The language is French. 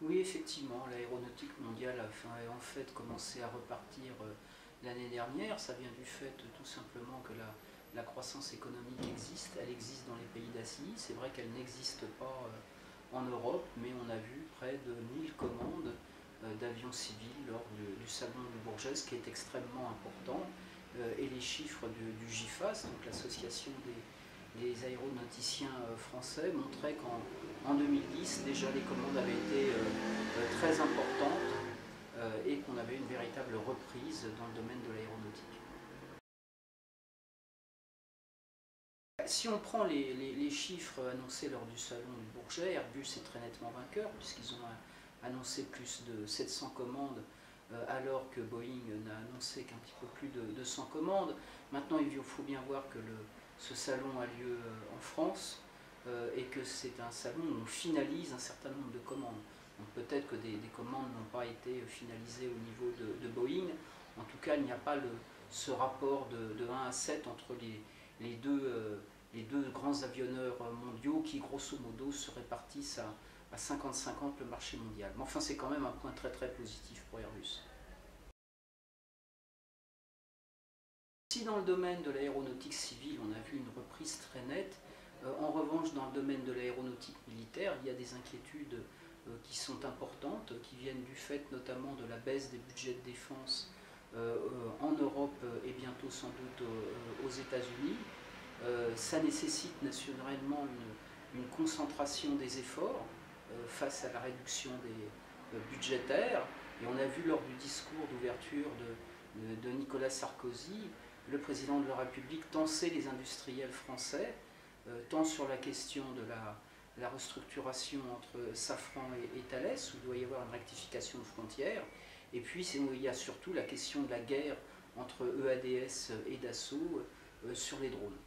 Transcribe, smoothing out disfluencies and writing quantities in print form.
Oui, effectivement, l'aéronautique mondiale a en fait commencé à repartir l'année dernière. Ça vient du fait tout simplement que la croissance économique existe. Elle existe dans les pays d'Asie. C'est vrai qu'elle n'existe pas en Europe, mais on a vu près de 1000 commandes d'avions civils lors du salon de Bourget, ce qui est extrêmement important. Et les chiffres du GIFAS, donc l'association des aéronauticiens français, montraient qu'en 2010, déjà les commandes avaient été très importantes et qu'on avait une véritable reprise dans le domaine de l'aéronautique. Si on prend les chiffres annoncés lors du salon du Bourget, Airbus est très nettement vainqueur puisqu'ils ont annoncé plus de 700 commandes alors que Boeing n'a annoncé qu'un petit peu plus de 200 commandes. Maintenant, il faut bien voir que ce salon a lieu en France et que c'est un salon où on finalise un certain nombre de commandes. Donc peut-être que des commandes n'ont pas été finalisées au niveau de Boeing. En tout cas, il n'y a pas ce rapport de 1 à 7 entre les deux grands avionneurs mondiaux qui, grosso modo, se répartissent à 50-50 le marché mondial. Mais enfin, c'est quand même un point très très positif pour Airbus. Si dans le domaine de l'aéronautique civile, on a vu une reprise très nette, en revanche, dans le domaine de l'aéronautique militaire, il y a des inquiétudes qui sont importantes, qui viennent du fait notamment de la baisse des budgets de défense en Europe et bientôt sans doute aux États-Unis. Ça nécessite naturellement une concentration des efforts face à la réduction budgétaire. Et on a vu lors du discours d'ouverture de Nicolas Sarkozy, le président de la République tenser les industriels français, tant sur la question de la restructuration entre Safran et Thales, où il doit y avoir une rectification de frontières, et puis il y a surtout la question de la guerre entre EADS et Dassault sur les drones.